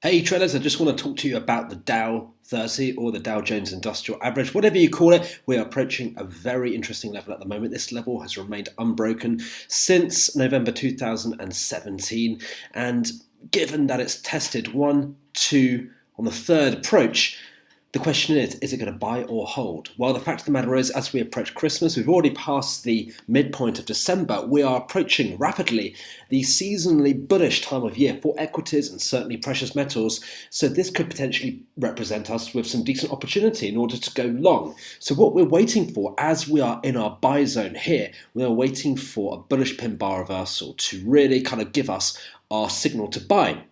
Hey traders, I just want to talk to you about the Dow 30 or the Dow Jones Industrial Average, whatever you call it. We are approaching a very interesting level at the moment. This level has remained unbroken since November 2017, and given that it's tested 1, 2 on the third approach, the question is it going to buy or hold? Well, the fact of the matter is, as we approach Christmas, we've already passed the midpoint of December. We are approaching rapidly the seasonally bullish time of year for equities and certainly precious metals. So this could potentially represent us with some decent opportunity in order to go long. So what we're waiting for, as we are in our buy zone here, we are waiting for a bullish pin bar reversal to really kind of give us our signal to buy.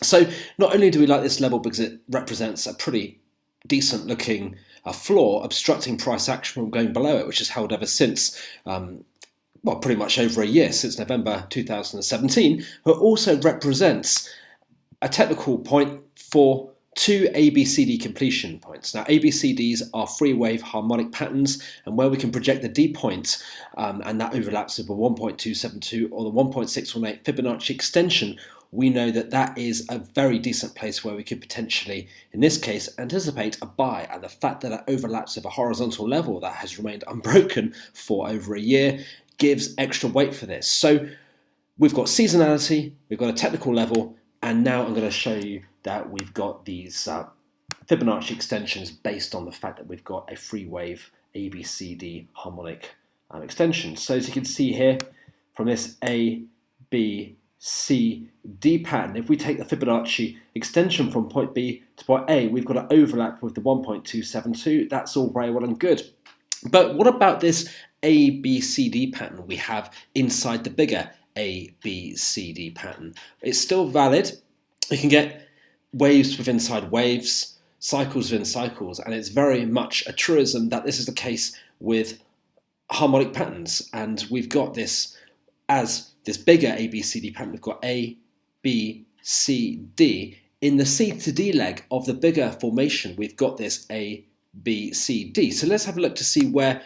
So not only do we like this level because it represents a pretty decent looking floor obstructing price action from going below it, which has held ever since, pretty much over a year, since November 2017, but also represents a technical point for two ABCD completion points. Now, ABCDs are free wave harmonic patterns, and where we can project the D point, and that overlaps with the 1.272 or the 1.618 Fibonacci extension, we know that that is a very decent place where we could potentially, in this case, anticipate a buy. And the fact that it overlaps with a horizontal level that has remained unbroken for over a year gives extra weight for this. So we've got seasonality, we've got a technical level, and now I'm going to show you that we've got these Fibonacci extensions based on the fact that we've got a free wave ABCD harmonic extension. So as you can see here, from this A, B, C, D pattern, if we take the Fibonacci extension from point B to point A, we've got an overlap with the 1.272. That's all very well and good. But what about this ABCD pattern we have inside the bigger ABCD pattern? It's still valid. You can get waves within inside waves, cycles within cycles, and it's very much a truism that this is the case with harmonic patterns. And we've got this as this bigger ABCD pattern. We've got A, B, C, D. In the C to D leg of the bigger formation, we've got this A, B, C, D. So let's have a look to see where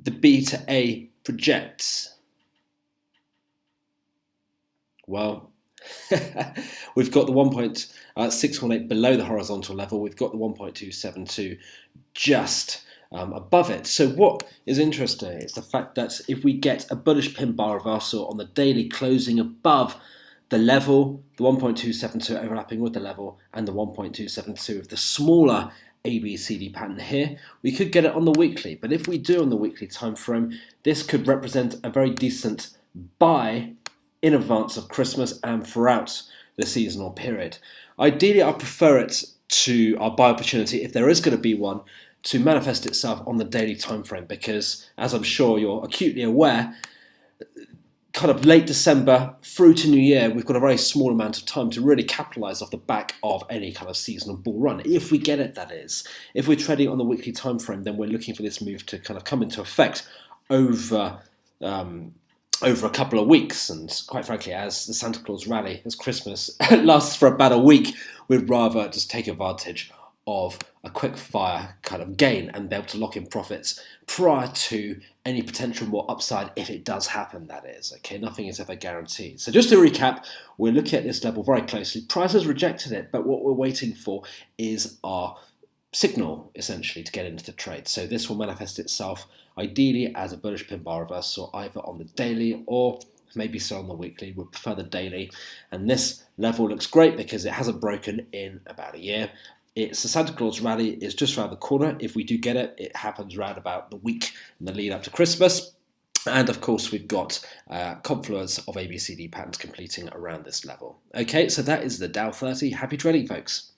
the B to A projects. Well, we've got the 1.618 below the horizontal level. We've got the 1.272 just above it. So what is interesting is the fact that if we get a bullish pin bar reversal on the daily closing above the level, the 1.272 overlapping with the level, and the 1.272 of the smaller ABCD pattern here, we could get it on the weekly. But if we do on the weekly time frame, this could represent a very decent buy in advance of Christmas and throughout the seasonal period. Ideally, I prefer it to our buy opportunity, if there is going to be one, to manifest itself on the daily time frame, because as I'm sure you're acutely aware, kind of late December through to New Year, we've got a very small amount of time to really capitalize off the back of any kind of seasonal bull run, if we get it, that is. If we're trading on the weekly time frame, then we're looking for this move to kind of come into effect over a couple of weeks. And quite frankly, as the Santa Claus Rally, as Christmas lasts for about a week, we'd rather just take advantage of a quick fire kind of gain and be able to lock in profits prior to any potential more upside, if it does happen, that is. Okay, nothing is ever guaranteed. So just to recap, we're looking at this level very closely. Price has rejected it, but what we're waiting for is our signal, essentially, to get into the trade. So this will manifest itself ideally as a bullish pin bar reversal, either on the daily or maybe so on the weekly. We prefer the daily, and this level looks great because it hasn't broken in about a year. It's the Santa Claus Rally is just around the corner. If we do get it, it happens around about the week in the lead up to Christmas. And of course, we've got confluence of ABCD patterns completing around this level. Okay, so that is the Dow 30. Happy trading, folks.